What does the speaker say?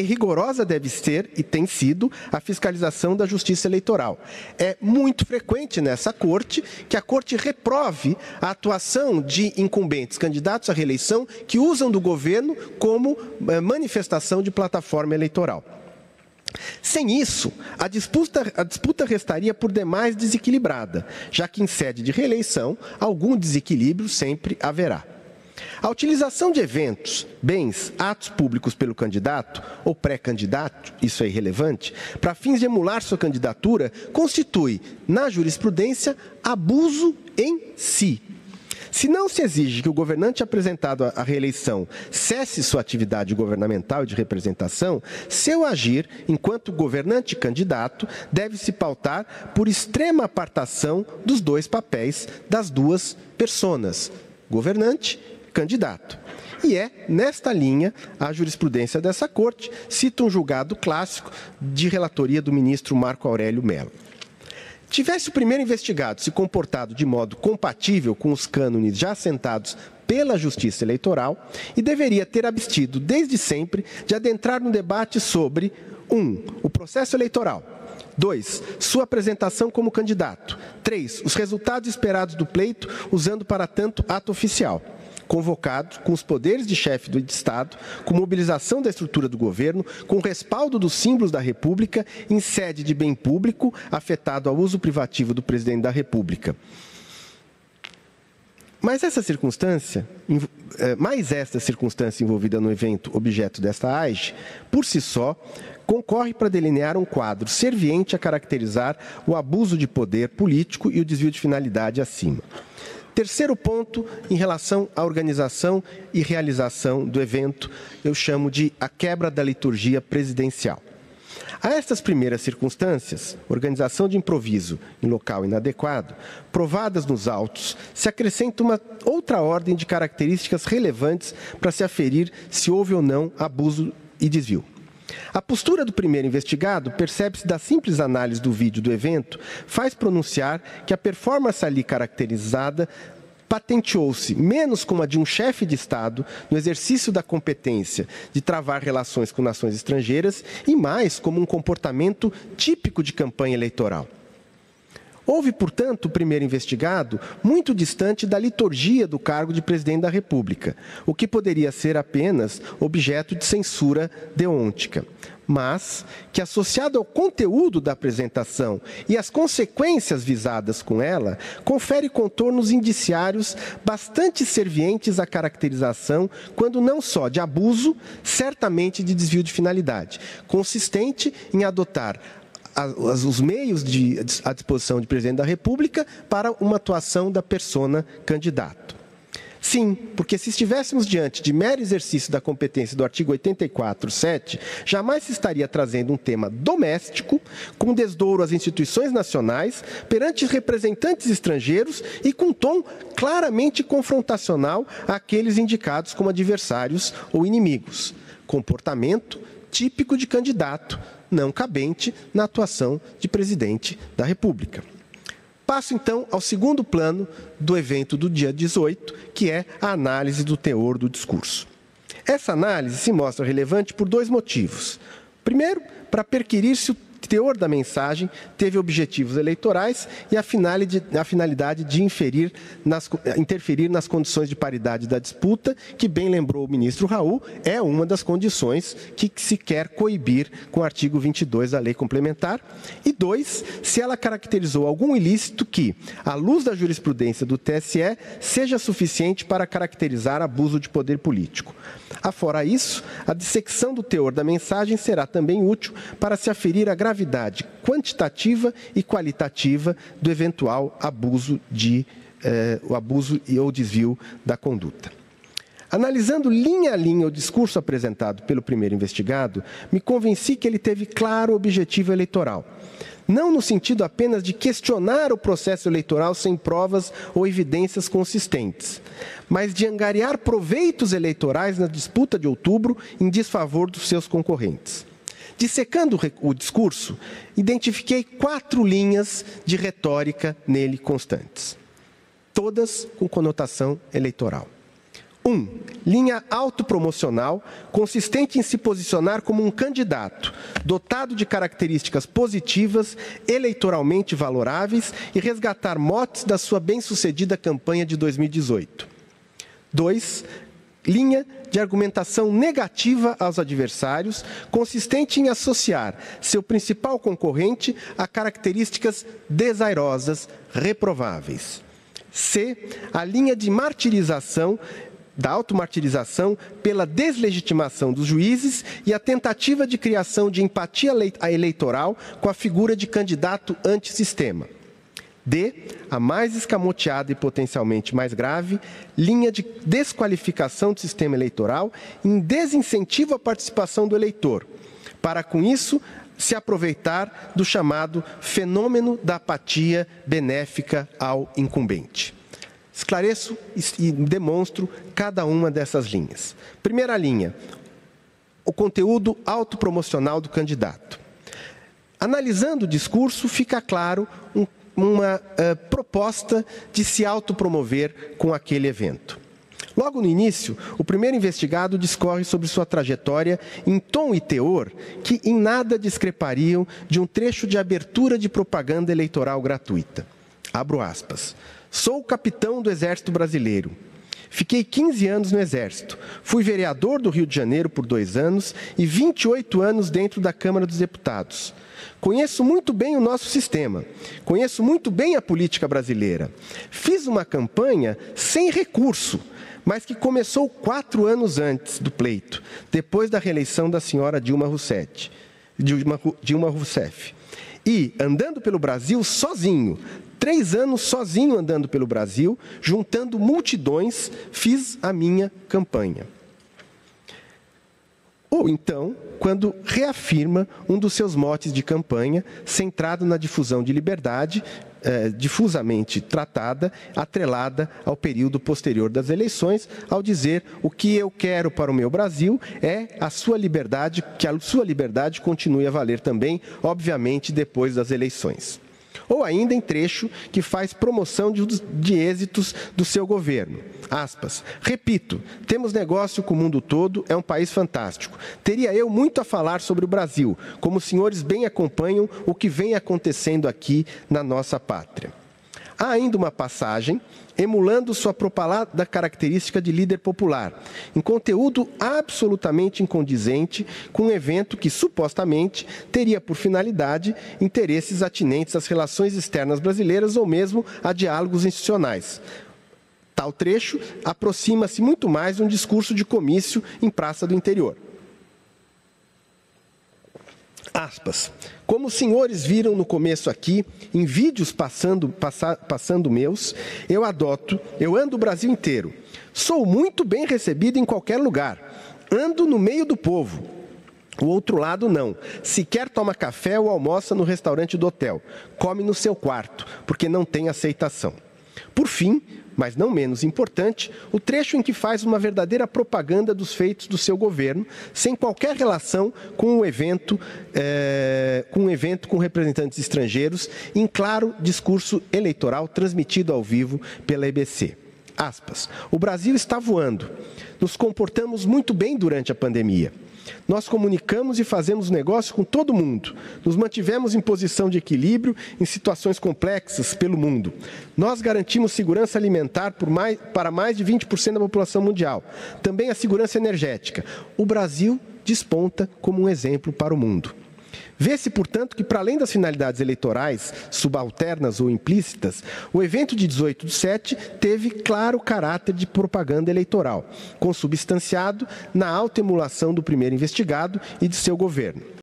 rigorosa deve ser e tem sido a fiscalização da Justiça Eleitoral. É muito frequente nessa Corte que a Corte reprove a atuação de incumbentes, candidatos à reeleição, que usam do governo como manifestação de plataforma eleitoral. Sem isso, a disputa restaria por demais desequilibrada, já que em sede de reeleição, algum desequilíbrio sempre haverá. A utilização de eventos, bens, atos públicos pelo candidato ou pré-candidato, isso é irrelevante, para fins de emular sua candidatura, constitui, na jurisprudência, abuso em si. Se não se exige que o governante apresentado à reeleição cesse sua atividade governamental e de representação, seu agir, enquanto governante e candidato, deve se pautar por extrema apartação dos dois papéis das duas personas, governante e candidato. E é nesta linha a jurisprudência dessa Corte, cita um julgado clássico de relatoria do ministro Marco Aurélio Mello. Tivesse o primeiro investigado se comportado de modo compatível com os cânones já assentados pela Justiça Eleitoral e deveria ter abstido desde sempre de adentrar no debate sobre 1. O processo eleitoral, 2. Sua apresentação como candidato, 3. Os resultados esperados do pleito usando para tanto ato oficial, convocado com os poderes de chefe do Estado, com mobilização da estrutura do governo, com respaldo dos símbolos da República, em sede de bem público, afetado ao uso privativo do presidente da República. Mas esta circunstância envolvida no evento objeto desta AIGE, por si só, concorre para delinear um quadro serviente a caracterizar o abuso de poder político e o desvio de finalidade acima. Terceiro ponto, em relação à organização e realização do evento, eu chamo de a quebra da liturgia presidencial. A estas primeiras circunstâncias, organização de improviso em local inadequado, provadas nos autos, se acrescenta uma outra ordem de características relevantes para se aferir se houve ou não abuso e desvio. A postura do primeiro investigado, percebe-se da simples análise do vídeo do evento, faz pronunciar que a performance ali caracterizada patenteou-se menos como a de um chefe de Estado no exercício da competência de travar relações com nações estrangeiras e mais como um comportamento típico de campanha eleitoral. Houve, portanto, o primeiro investigado muito distante da liturgia do cargo de presidente da República, o que poderia ser apenas objeto de censura deontica, mas que, associado ao conteúdo da apresentação e às consequências visadas com ela, confere contornos indiciários bastante servientes à caracterização, quando não só de abuso, certamente de desvio de finalidade, consistente em adotar os meios à disposição do presidente da República para uma atuação da persona candidato. Sim, porque se estivéssemos diante de mero exercício da competência do artigo 84.7, jamais se estaria trazendo um tema doméstico, com desdouro às instituições nacionais, perante representantes estrangeiros e com tom claramente confrontacional àqueles indicados como adversários ou inimigos. Comportamento típico de candidato, não cabente na atuação de presidente da República. Passo, então, ao segundo plano do evento do dia 18, que é a análise do teor do discurso. Essa análise se mostra relevante por dois motivos. Primeiro, para perquirir se o teor da mensagem teve objetivos eleitorais e a finalidade de interferir nas condições de paridade da disputa, que, bem lembrou o ministro Raul, é uma das condições que se quer coibir com o artigo 22 da Lei Complementar. E dois, se ela caracterizou algum ilícito que, à luz da jurisprudência do TSE, seja suficiente para caracterizar abuso de poder político. Afora isso, a dissecção do teor da mensagem será também útil para se aferir a gravidade quantitativa e qualitativa do eventual abuso ou desvio da conduta. Analisando linha a linha o discurso apresentado pelo primeiro investigado, me convenci que ele teve claro objetivo eleitoral. Não no sentido apenas de questionar o processo eleitoral sem provas ou evidências consistentes, mas de angariar proveitos eleitorais na disputa de outubro em desfavor dos seus concorrentes. Dissecando o discurso, identifiquei 4 linhas de retórica nele constantes, todas com conotação eleitoral. Linha autopromocional, consistente em se posicionar como um candidato, dotado de características positivas, eleitoralmente valoráveis e resgatar motes da sua bem-sucedida campanha de 2018. 2. Linha de argumentação negativa aos adversários, consistente em associar seu principal concorrente a características desairosas, reprováveis. C. A linha de martirização, da automartirização pela deslegitimação dos juízes e a tentativa de criação de empatia eleitoral com a figura de candidato antissistema. D. A mais escamoteada e potencialmente mais grave, linha de desqualificação do sistema eleitoral em desincentivo à participação do eleitor, para com isso se aproveitar do chamado fenômeno da apatia benéfica ao incumbente. Esclareço e demonstro cada uma dessas linhas. Primeira linha, o conteúdo autopromocional do candidato. Analisando o discurso, fica claro uma proposta de se autopromover com aquele evento. Logo no início, o primeiro investigado discorre sobre sua trajetória em tom e teor que em nada discrepariam de um trecho de abertura de propaganda eleitoral gratuita. Abro aspas. Sou o capitão do Exército Brasileiro. Fiquei 15 anos no Exército. Fui vereador do Rio de Janeiro por 2 anos e 28 anos dentro da Câmara dos Deputados. Conheço muito bem o nosso sistema. Conheço muito bem a política brasileira. Fiz uma campanha sem recurso, mas que começou 4 anos antes do pleito, depois da reeleição da senhora Dilma Rousseff. E, andando pelo Brasil sozinho, 3 anos sozinho andando pelo Brasil, juntando multidões, fiz a minha campanha. Ou então, quando reafirma um dos seus motes de campanha, centrado na difusão de liberdade, difusamente tratada, atrelada ao período posterior das eleições, ao dizer o que eu quero para o meu Brasil é a sua liberdade, que a sua liberdade continue a valer também, obviamente, depois das eleições. Ou ainda em trecho que faz promoção de êxitos do seu governo. Aspas. Repito, temos negócio com o mundo todo, é um país fantástico. Teria eu muito a falar sobre o Brasil, como os senhores bem acompanham o que vem acontecendo aqui na nossa pátria. Há ainda uma passagem emulando sua propalada característica de líder popular, em conteúdo absolutamente incondizente com um evento que, supostamente, teria por finalidade interesses atinentes às relações externas brasileiras ou mesmo a diálogos institucionais. Tal trecho aproxima-se muito mais de um discurso de comício em praça do interior. Aspas. Como os senhores viram no começo aqui, em vídeos passando meus, eu ando o Brasil inteiro. Sou muito bem recebido em qualquer lugar. Ando no meio do povo. O outro lado não. Sequer toma café ou almoça no restaurante do hotel. Come no seu quarto, porque não tem aceitação. Por fim, mas não menos importante, o trecho em que faz uma verdadeira propaganda dos feitos do seu governo, sem qualquer relação com o evento, com representantes estrangeiros, em claro discurso eleitoral transmitido ao vivo pela EBC. Aspas. O Brasil está voando. Nos comportamos muito bem durante a pandemia. Nós comunicamos e fazemos negócio com todo mundo. Nos mantivemos em posição de equilíbrio em situações complexas pelo mundo. Nós garantimos segurança alimentar para mais de 20% da população mundial. Também a segurança energética. O Brasil desponta como um exemplo para o mundo. Vê-se, portanto, que, para além das finalidades eleitorais, subalternas ou implícitas, o evento de 18/7 teve claro caráter de propaganda eleitoral, consubstanciado na autoemulação do primeiro investigado e de seu governo.